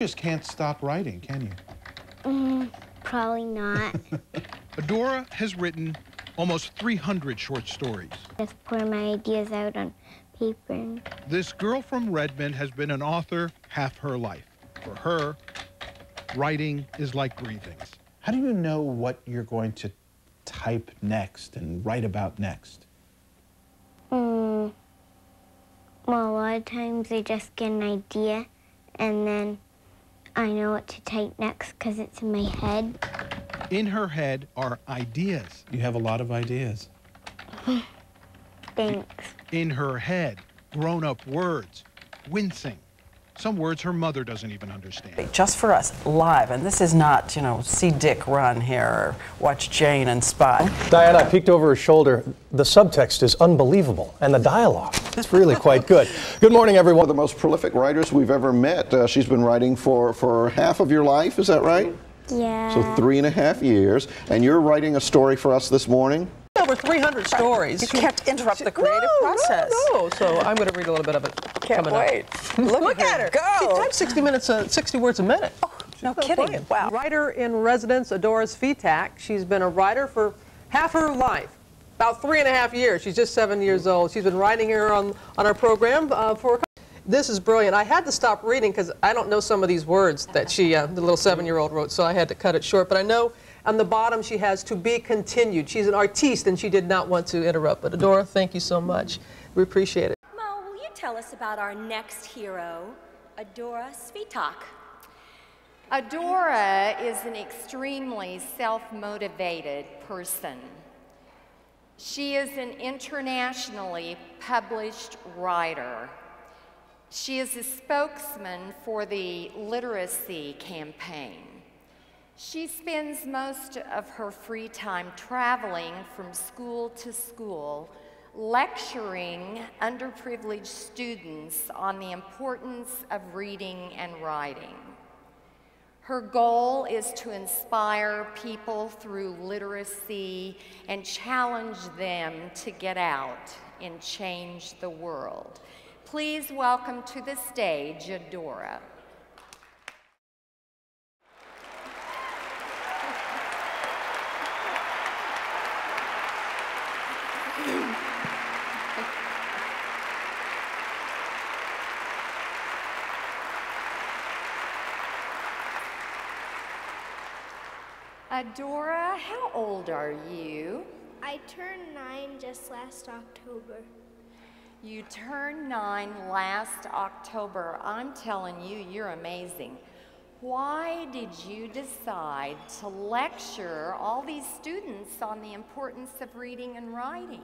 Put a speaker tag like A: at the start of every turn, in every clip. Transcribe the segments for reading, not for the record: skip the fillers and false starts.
A: Just can't stop writing, can you?
B: Probably not.
C: Adora has written almost 300 short stories.
B: Just pour my ideas out on paper.
C: This girl from Redmond has been an author half her life. For her, writing is like breathing.
A: How do you know what you're going to type next and write about next?
B: Well, a lot of times I just get an idea and then I know what to type next because it's in my head.
C: In her head are ideas.
A: You have a lot of ideas.
B: Thanks.
C: In her head, grown-up words, wincing. Some words her mother doesn't even understand.
D: Just for us, live, and this is not, you know, see Dick run here or watch Jane and Spot.
E: Diana, I peeked over her shoulder. The subtext is unbelievable, and the dialogue is really quite good. Good morning, everyone.
F: One of the most prolific writers we've ever met. She's been writing for half of your life, is that right?
B: Yeah.
F: So 3.5 years, and you're writing a story for us this morning?
D: Over 300 stories. You can't interrupt the creative process.
G: No, so I'm going to read a little bit of it.
D: Can't wait. Look at her. Go.
G: She types 60 words a minute.
D: Oh, no kidding. Wow.
G: Writer in residence, Adora Svitak. She's been a writer for half her life, about 3.5 years. She's just 7 years old. She's been writing here on our program for. This is brilliant. I had to stop reading because I don't know some of these words that she, the little 7-year-old, wrote, so I had to cut it short. But I know on the bottom she has "to be continued." She's an artiste and she did not want to interrupt. But Adora, thank you so much. We appreciate it.
H: Mo, will you tell us about our next hero, Adora Svitak?
I: Adora is an extremely self-motivated person. She is an internationally published writer. She is a spokesman for the literacy campaign. She spends most of her free time traveling from school to school, lecturing underprivileged students on the importance of reading and writing. Her goal is to inspire people through literacy and challenge them to get out and change the world. Please welcome to the stage Adora. Adora, how old are you?
B: I turned 9 just last October.
I: You turned 9 last October. I'm telling you, you're amazing. Why did you decide to lecture all these students on the importance of reading and writing?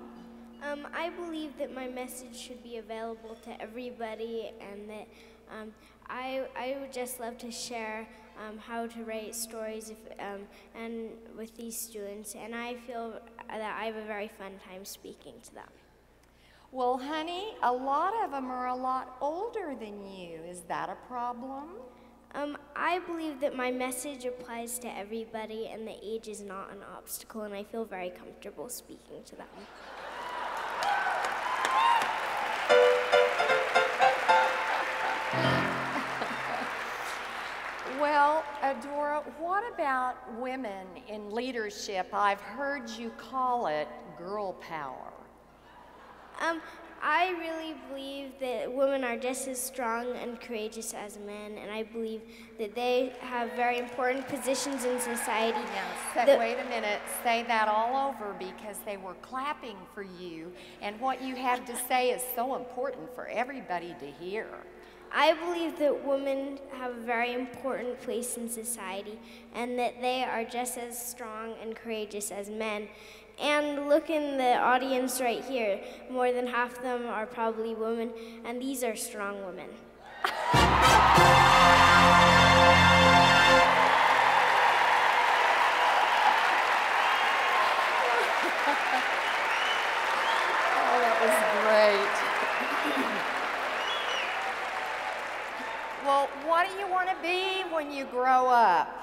B: I believe that my message should be available to everybody and that I would just love to share how to write stories and with these students, and I feel that I have a very fun time speaking to them.
I: Well, honey, a lot of them are a lot older than you. Is that a problem?
B: I believe that my message applies to everybody and that age is not an obstacle, and I feel very comfortable speaking to them.
I: Well, Adora, what about women in leadership? I've heard you call it girl power.
B: I really believe that women are just as strong and courageous as men, and I believe that they have very important positions in society.
I: Now, wait a minute, say that all over because they were clapping for you, and what you have to say is so important for everybody to hear.
B: I believe that women have a very important place in society and that they are just as strong and courageous as men. And look in the audience right here. More than half of them are probably women, and these are strong women.
I: Oh, that was great. Well, what do you want to be when you grow up?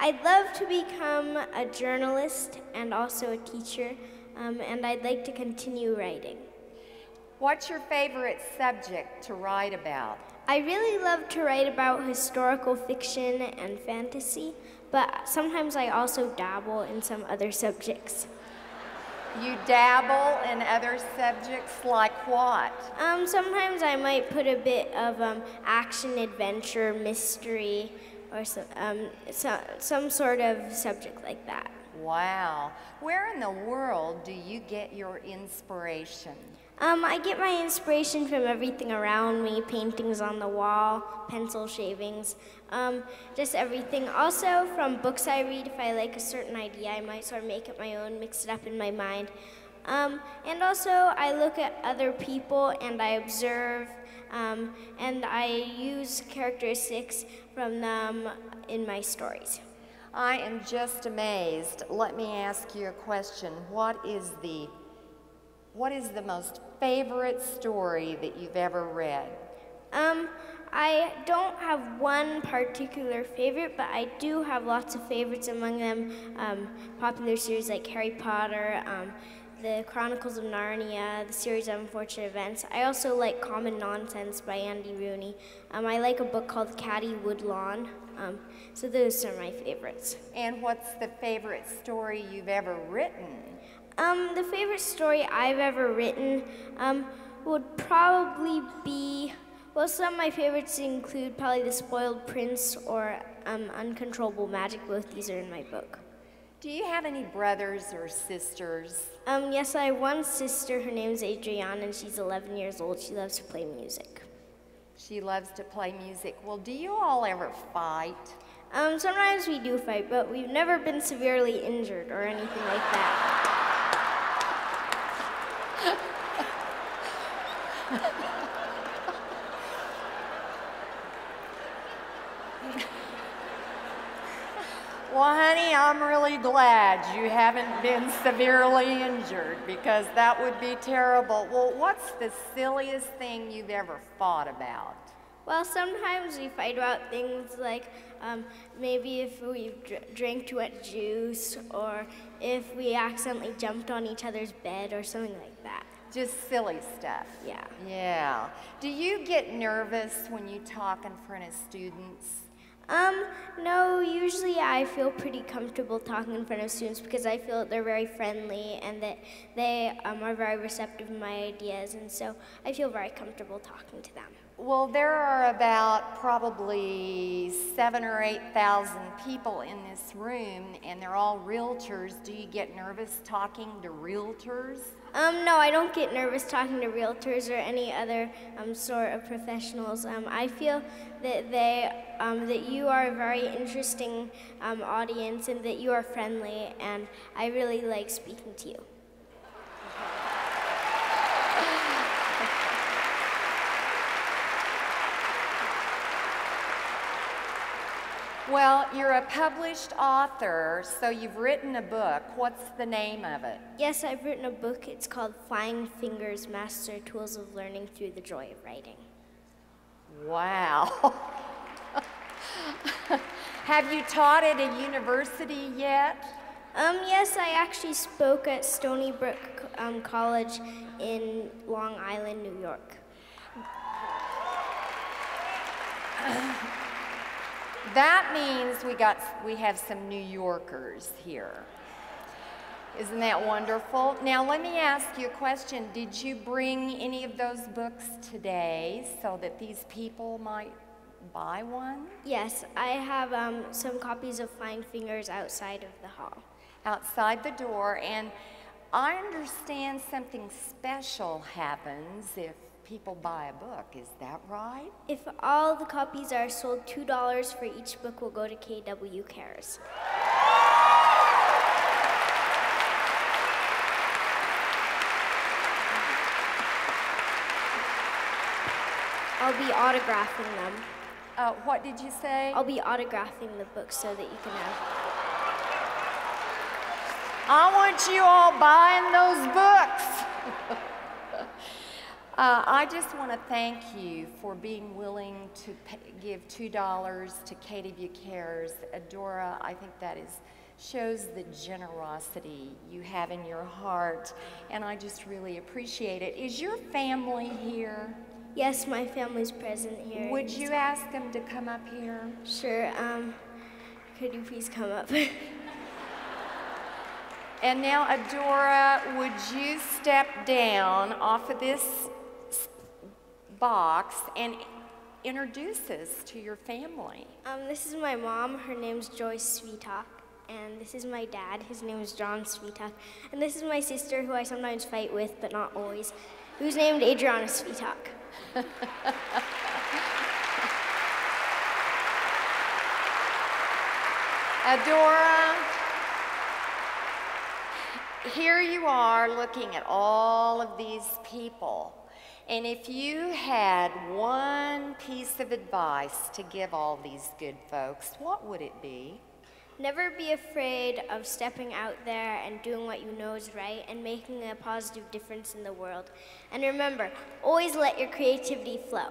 B: I'd love to become a journalist and also a teacher, and I'd like to continue writing.
I: What's your favorite subject to write about?
B: I really love to write about historical fiction and fantasy, but sometimes I also dabble in some other subjects.
I: You dabble in other subjects like what?
B: Sometimes I might put a bit of action, adventure, mystery, or some sort of subject like that.
I: Wow. Where in the world do you get your inspiration?
B: I get my inspiration from everything around me, paintings on the wall, pencil shavings, just everything. Also from books I read, if I like a certain idea, I might sort of make it my own, mix it up in my mind. And also I look at other people and I observe, and I use characteristics from them in my stories.
I: I am just amazed. Let me ask you a question. What is the most favorite story that you've ever read?
B: I don't have one particular favorite, but I do have lots of favorites, among them popular series like Harry Potter, the Chronicles of Narnia, the series of Unfortunate Events. I also like Common Nonsense by Andy Rooney. I like a book called Caddy Woodlawn. So those are my favorites.
I: And what's the favorite story you've ever written?
B: The favorite story I've ever written would probably be, well, some of my favorites include probably The Spoiled Prince or Uncontrollable Magic. Both these are in my book.
I: Do you have any brothers or sisters?
B: Yes, I have one sister. Her name's Adrienne, and she's 11 years old. She loves to play music.
I: She loves to play music. Well, do you all ever fight?
B: Sometimes we do fight, but we've never been severely injured or anything like that.
I: Well, honey, I'm really glad you haven't been severely injured, because that would be terrible. Well, what's the silliest thing you've ever fought about?
B: Well, sometimes we fight about things like maybe if we drank too much juice, or if we accidentally jumped on each other's bed or something like that.
I: Just silly stuff.
B: Yeah.
I: Yeah. Do you get nervous when you talk in front of students?
B: No, usually I feel pretty comfortable talking in front of students because I feel that they're very friendly and that they are very receptive to my ideas, and so I feel very comfortable talking to them.
I: Well, there are about probably 7,000 or 8,000 people in this room, and they're all realtors. Do you get nervous talking to realtors?
B: No, I don't get nervous talking to realtors or any other sort of professionals. I feel that that you are a very interesting audience and that you are friendly, and I really like speaking to you.
I: Well, you're a published author, so you've written a book. What's the name of it?
B: Yes, I've written a book. It's called Flying Fingers, Master Tools of Learning Through the Joy of Writing.
I: Wow. Have you taught at a university yet?
B: Yes, I actually spoke at Stony Brook College in Long Island, New York.
I: That means we have some New Yorkers here. Isn't that wonderful? Now let me ask you a question. Did you bring any of those books today so that these people might buy one?
B: Yes, I have some copies of Flying Fingers outside of the hall.
I: Outside the door, and I understand something special happens if people buy a book. Is that right?
B: If all the copies are sold, $2 for each book will go to KW Cares. I'll be autographing them.
I: What did you say?
B: I'll be autographing the books so that you can have.
I: I want you all buying those books. I just want to thank you for being willing to give $2 to KW Cares. Adora, I think that shows the generosity you have in your heart, and I just really appreciate it. Is your family here?
B: Yes, my family's present here.
I: Would you ask them to come up here?
B: Sure. Could you please come up?
I: And now, Adora, would you step down off of this box and introduce us to your family?
B: This is my mom. Her name's Joyce Svitak. And this is my dad. His name is John Svitak. And this is my sister, who I sometimes fight with, but not always, who's named Adriana Svitak.
I: Adora, here you are looking at all of these people. And if you had one piece of advice to give all these good folks, what would it be?
B: Never be afraid of stepping out there and doing what you know is right and making a positive difference in the world. And remember, always let your creativity flow.